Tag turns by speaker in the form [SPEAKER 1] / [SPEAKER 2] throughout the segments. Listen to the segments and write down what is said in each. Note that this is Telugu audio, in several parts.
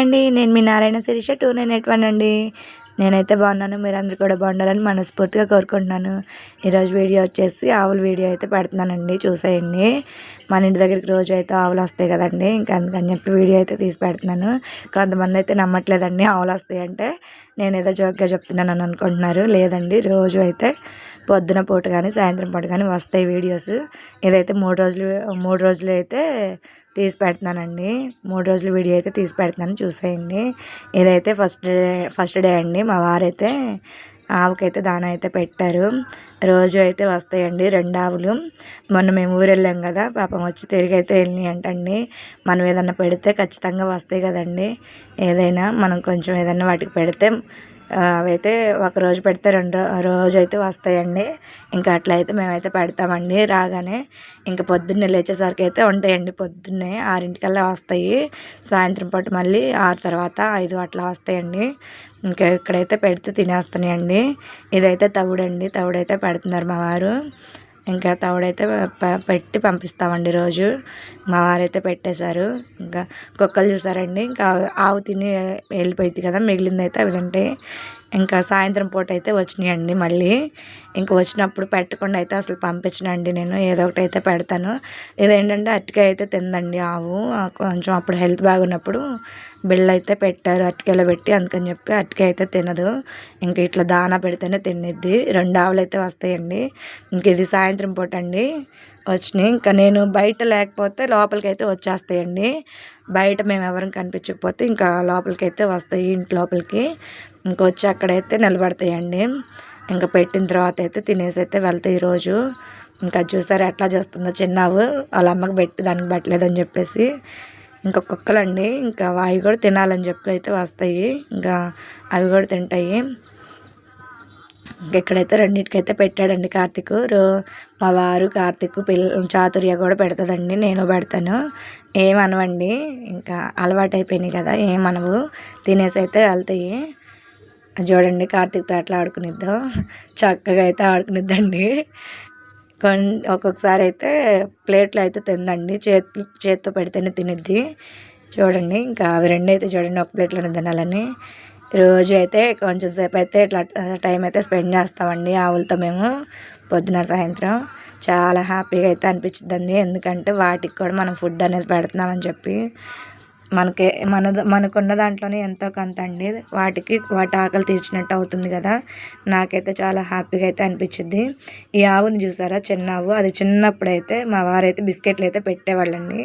[SPEAKER 1] అండి. నేను మీ నారాయణ శిరీష 2981 అండి. నేనైతే బాగున్నాను. మీరందరూ కూడా బాగుండాలని మనస్ఫూర్తిగా కోరుకుంటున్నాను. ఈరోజు వీడియో వచ్చేసి ఆవుల వీడియో అయితే పెడుతున్నానండి, చూసేయండి. మన ఇంటి దగ్గరికి రోజు అయితే ఆవులు వస్తాయి కదండి, ఇంకా అందుకని చెప్పి వీడియో అయితే తీసి పెడుతున్నాను. కొంతమంది అయితే నమ్మట్లేదండి ఆవులు వస్తాయి అంటే, నేను ఏదో జోక్గా చెప్తున్నాను అని అనుకుంటున్నారు. లేదండి, రోజు అయితే పొద్దున పూట కానీ సాయంత్రం పూట కానీ వస్తాయి వీడియోస్. ఇదైతే మూడు రోజులు అయితే తీసి పెడుతున్నానండి. 3 రోజులు వీడియో అయితే తీసి పెడుతున్నాను, చూసేయండి. ఇదైతే ఫస్ట్ డే అండి. మా వారైతే ఆవుకైతే దాన అయితే పెట్టారు. రోజు అయితే వస్తాయండి 2 ఆవులు. మొన్న మేము ఊరు వెళ్ళాం కదా, పాపం వచ్చి తిరిగి అయితే వెళ్ళినాయి అంటండి. మనం ఏదన్నా పెడితే ఖచ్చితంగా వస్తాయి కదండి. ఏదైనా మనం కొంచెం ఏదన్నా వాటికి పెడితే అవైతే ఒక రోజు పెడితే 2 రోజు అయితే వస్తాయండి. ఇంకా అట్లా అయితే మేమైతే పెడతామండి. రాగానే ఇంకా పొద్దున్నే లేచేసరికి అయితే ఉంటాయండి. పొద్దున్నే 6 వస్తాయి. సాయంత్రం పూట మళ్ళీ 6 తర్వాత 5 అట్లా వస్తాయండి. ఇంకా ఇక్కడైతే పెడితే తినేస్తున్నాయండి. ఇదైతే తవుడండి, తవుడైతే పెడుతున్నారు మా వారు. ఇంకా తవుడైతే పెట్టి పంపిస్తామండి రోజు. మా వారైతే పెట్టేశారు. ఇంకా కుక్కలు చూసారండి, ఇంకా ఆవు తిని వెళ్ళిపోయింది కదా, మిగిలింది అయితే అవి తింటాయి. ఇంకా సాయంత్రం పూట అయితే వచ్చినాయండి మళ్ళీ. ఇంక వచ్చినప్పుడు పెట్టకుండా అయితే అసలు పంపించనండి నేను, ఏదో ఒకటి అయితే పెడతాను. ఇదేంటంటే అరటికాయ అయితే తిందండి ఆవు. కొంచెం అప్పుడు హెల్త్ బాగున్నప్పుడు బిళ్ళ అయితే పెట్టారు అరటికాయలో పెట్టి, అందుకని చెప్పి అరటికాయ అయితే తినదు. ఇంక ఇట్లా దానా పెడితేనే తినిద్ది. 2 ఆవులు అయితే వస్తాయండి. ఇంక ఇది సాయంత్రం పూట అండి వచ్చినాయి. ఇంకా నేను బయట లేకపోతే లోపలికి అయితే వచ్చేస్తాయండి. బయట మేము ఎవరికి కనిపించకపోతే ఇంకా లోపలికి అయితే వస్తాయి, ఇంటి లోపలికి. ఇంకొచ్చి అక్కడైతే నిలబడతాయండి. ఇంకా పెట్టిన తర్వాత అయితే తినేసి అయితే వెళ్తాయి ఈరోజు. ఇంకా చూసారు ఎట్లా చేస్తుందో చిన్నావు, వాళ్ళ అమ్మకి పెట్టి దానికి పెట్టలేదని చెప్పేసి. ఇంకా కుక్కలండి, ఇంకా అవి కూడా తినాలని చెప్పి అయితే వస్తాయి. ఇంకా అవి కూడా తింటాయి. ఇక్కడైతే రెండింటికైతే పెట్టాడండి కార్తీక్. మా వారు కార్తీక్ చాతుర్య కూడా పెడతదండి, నేను పెడతాను. ఏమనవండి, ఇంకా అలవాటు అయిపోయినాయి కదా, ఏమనవు. తినేసి అయితే వెళ్తాయి. చూడండి కార్తీక్తో ఎట్లా ఆడుకునిద్దాం, చక్కగా అయితే ఆడుకునిద్దండి. ఒక్కొక్కసారి అయితే ప్లేట్లో అయితే తిందండి, చేతితో పెడితేనే తినిద్ది. చూడండి ఇంకా అవి 2 అయితే చూడండి ఒక ప్లేట్లోనే తినాలని. రోజు అయితే కొంచెం సేపు అయితే ఇట్లా టైం అయితే స్పెండ్ చేస్తామండి ఆవులతో మేము, పొద్దున సాయంత్రం. చాలా హ్యాపీగా అయితే అనిపించిందండి, ఎందుకంటే వాటికి కూడా మనం ఫుడ్ అనేది పెడుతున్నామని చెప్పి. మనకున్న దాంట్లోనే ఎంతో కొంత అండి వాటి ఆకలి తీర్చినట్టు అవుతుంది కదా. నాకైతే చాలా హ్యాపీగా అయితే అనిపించింది. ఈ ఆవుని చూసారా, చిన్న ఆవు. అది చిన్నప్పుడైతే మా వారైతే బిస్కెట్లు అయితే పెట్టేవాళ్ళండి.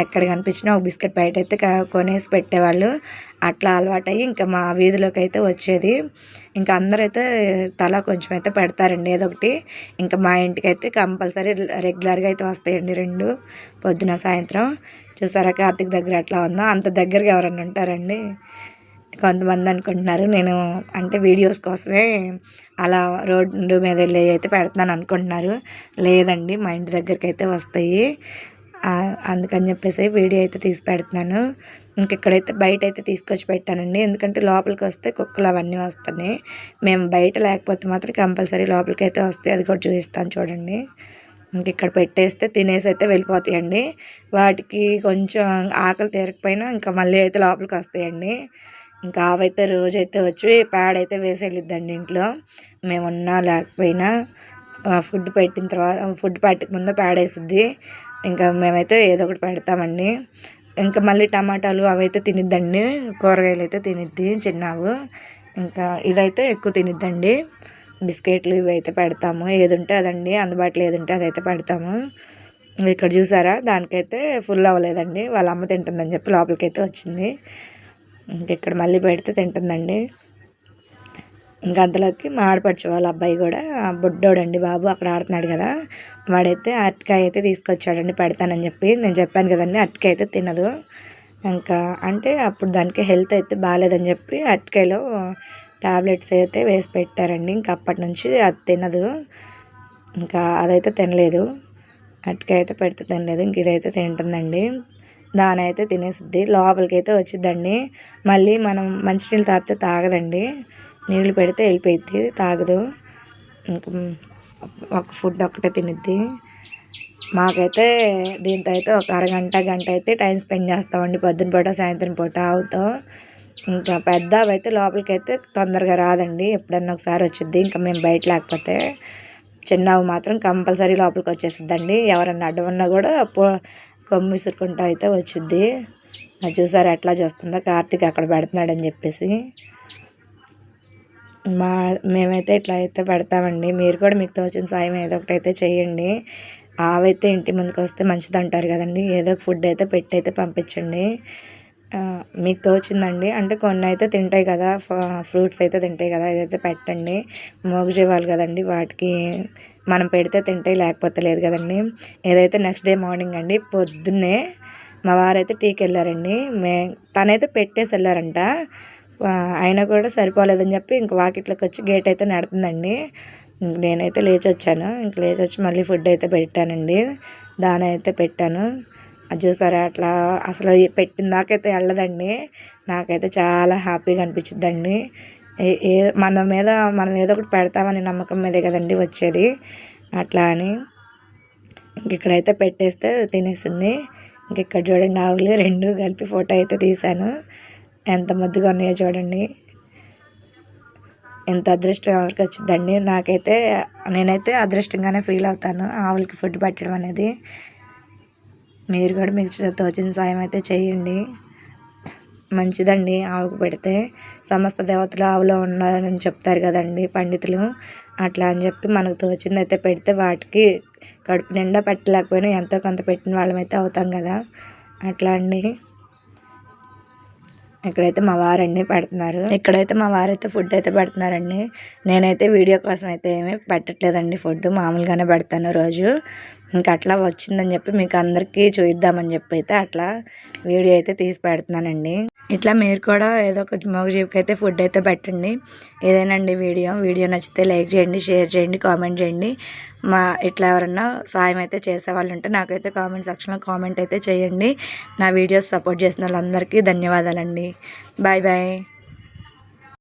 [SPEAKER 1] ఎక్కడ కనిపించినా ఒక బిస్కెట్ బయట అయితే కొనేసి పెట్టేవాళ్ళు. అట్లా అలవాటయ్యి ఇంకా మా వీధిలోకి అయితే వచ్చేది. ఇంకా అందరైతే తలా కొంచెం అయితే పెడతారండి ఏదో ఒకటి. ఇంకా మా ఇంటికి అయితే కంపల్సరీ రెగ్యులర్గా అయితే వస్తాయండి 2, పొద్దున సాయంత్రం. చూసారా కార్తీక్ దగ్గర ఎట్లా ఉందో, అంత దగ్గరగా ఎవరన్నా ఉంటారండి. కొంతమంది అనుకుంటున్నారు నేను అంటే వీడియోస్ కోసమే అలా రోడ్డు మీద వెళ్ళి అయితే పెడుతున్నాను అనుకుంటున్నారు. లేదండి, మా ఇంటి దగ్గరికి అయితే వస్తాయి. అందుకని చెప్పేసి వీడియో అయితే తీసి పెడుతున్నాను. ఇక్కడైతే బయట అయితే తీసుకొచ్చి పెట్టానండి, ఎందుకంటే లోపలికి వస్తే కుక్కలు అవన్నీ వస్తున్నాయి. మేము బయట లేకపోతే మాత్రం కంపల్సరీ లోపలికి అయితే వస్తాయి, అది కూడా చూపిస్తాను చూడండి. ఇక్కడ పెట్టేస్తే తినేసి అయితే వెళ్ళిపోతాయండి. వాటికి కొంచెం ఆకలి తీరకపోయినా ఇంకా మళ్ళీ అయితే లోపలికి వస్తాయండి. ఇంకా ఆవైతే రోజైతే వచ్చి పేడైతే వేసి వెళ్ళిద్దండి ఇంట్లో, మేమున్నా లేకపోయినా. ఫుడ్ పెట్టిన తర్వాత, ఫుడ్ పెట్టక ముందు పేడేసిద్ది. ఇంకా మేమైతే ఏదో ఒకటి పెడతామండి. ఇంకా మళ్ళీ టమాటాలు అవైతే తినిద్దండి, కూరగాయలు అయితే తినిద్ది చిన్నావు. ఇంకా ఇదైతే ఎక్కువ తినిద్దండి. బిస్కెట్లు ఇవి అయితే పెడతాము, ఏది ఉంటే అదండి, అందుబాటులో ఏది ఉంటే అదైతే పెడతాము. ఇక్కడ చూసారా, దానికైతే ఫుల్ అవ్వలేదండి, వాళ్ళ అమ్మ తింటుందని చెప్పి లోపలికి అయితే వచ్చింది. ఇక్కడ మళ్ళీ పెడితే తింటుందండి. ఇంకా అంతలోకి మా ఆడపడుచు వాళ్ళ అబ్బాయి కూడా, బుడ్డోడండి బాబు, అక్కడ ఆడుతున్నాడు కదా, వాడైతే అరటికాయ అయితే తీసుకొచ్చాడండి పెడతానని చెప్పి. నేను చెప్పాను కదండి అరటికాయ అయితే తినదు. ఇంకా అంటే అప్పుడు దానికి హెల్త్ అయితే బాగాలేదని చెప్పి అరటికాయలో టాబ్లెట్స్ అయితే వేసి పెట్టారండి. ఇంకా అప్పటి నుంచి అది తినదు, ఇంకా అదైతే తినలేదు. అరటికాయ అయితే పెడితే తినలేదు, ఇంక ఇదైతే తింటుందండి. దాని అయితే తినేసిద్ది, లోపలికి అయితే వచ్చిద్దండి. మళ్ళీ మనం మంచినీళ్ళు తాగితే తాగదండి, నీళ్ళు పెడితే వెళ్ళిపోయిద్ది, తాగదు. ఇంకా ఒక ఫుడ్ ఒక్కటే తినిద్ది. మాకైతే దీంతో అయితే ఒక అరగంట గంట అయితే టైం స్పెండ్ చేస్తామండి, పొద్దున పూట సాయంత్రం పూట ఆవుతో. ఇంకా పెద్ద అయితే లోపలికి అయితే తొందరగా రాదండి, ఎప్పుడన్నా ఒకసారి వచ్చిద్ది ఇంకా మేము బయట లేకపోతే. చిన్నవి మాత్రం కంపల్సరీ లోపలికి వచ్చేసిద్దండి, ఎవరన్నా అడ్డం ఉన్నా కూడా కొమ్ము విసురుకుంటూ అయితే వచ్చిద్ది. అది చూసారు ఎట్లా చూస్తుందో, కార్తీక్ అక్కడ పెడుతున్నాడని చెప్పేసి. మేమైతే ఇట్లా అయితే పెడతామండి, మీరు కూడా మీకు తోచిన సాయం ఏదో ఒకటి అయితే చేయండి. ఆవైతే ఇంటి ముందుకు వస్తే మంచిది అంటారు కదండి, ఏదో ఒక ఫుడ్ అయితే పెట్టి అయితే పంపించండి. మీకు తోచిందండి అంటే కొన్ని అయితే తింటాయి కదా, ఫ్రూట్స్ అయితే తింటాయి కదా, ఇదైతే పెట్టండి. మోగజీవాలు కదండి, వాటికి మనం పెడితే తింటాయి, లేకపోతే లేదు కదండి. ఏదైతే నెక్స్ట్ డే మార్నింగ్ అండి, పొద్దున్నే మా వారైతే టీకి వెళ్ళారండి. తనైతే పెట్టేసి వెళ్ళారంట, అయినా కూడా సరిపోలేదని చెప్పి ఇంక వాకిట్లోకి వచ్చి గేట్ అయితే నడుతుందండి. నేనైతే లేచి వచ్చాను, ఇంక లేచి వచ్చి మళ్ళీ ఫుడ్ అయితే పెట్టానండి, దాని అయితే పెట్టాను. అది చూసారా అట్లా అసలు పెట్టిన దాకైతే వెళ్ళదండి. నాకైతే చాలా హ్యాపీగా అనిపించిద్దండి. ఏ మనం ఏదో ఒకటి పెడతామని నమ్మకం మీదే కదండి వచ్చేది, అట్లా అని. ఇక్కడైతే పెట్టేస్తే తినేసింది. ఇంక ఇక్కడ చూడండి ఆవులు రెండు కలిపి ఫోటో అయితే తీశాను, ఎంత ముద్దుగా ఉన్నాయో చూడండి. ఎంత అదృష్టం ఎవరికి వచ్చిందండి. నేనైతే అదృష్టంగానే ఫీల్ అవుతాను ఆవులకి ఫుడ్ పెట్టడం అనేది. మీరు కూడా మీకు తోచిన సాయం అయితే చేయండి, మంచిదండి ఆవుకు పెడితే. సమస్త దేవతలు ఆవులో ఉన్నారని చెప్తారు కదండి పండితులు, అట్లా అని చెప్పి మనకు తోచింది అయితే పెడితే వాటికి కడుపు నిండా పెట్టలేకపోయినా ఎంతో కొంత పెట్టిన వాళ్ళమైతే అవుతాం కదా, అట్లా అండి. ఇక్కడైతే మా వారండి పెడుతున్నారు, ఇక్కడైతే మా వారైతే ఫుడ్ అయితే పెడుతున్నారండి. నేనైతే వీడియో కోసం అయితే ఏమీ పెట్టట్లేదండి, ఫుడ్ మామూలుగానే పెడతాను రోజు. ఇంకా అట్లా వచ్చిందని చెప్పి మీకు అందరికీ చూద్దామని చెప్పి అయితే అట్లా వీడియో అయితే తీసి పెడుతున్నానండి. ఇట్లా మీరు కూడా ఏదో ఒక మూగజీవికి అయితే ఫుడ్ అయితే పెట్టండి. ఏదైనాండి వీడియో నచ్చితే లైక్ చేయండి, షేర్ చేయండి, కామెంట్ చేయండి. ఇట్లా ఎవరన్నా సాయం అయితే చేసేవాళ్ళు ఉంటే నాకైతే కామెంట్ సెక్షన్లో కామెంట్ అయితే చేయండి. నా వీడియోస్ సపోర్ట్ చేసిన వాళ్ళందరికీ ధన్యవాదాలండి. Bye bye.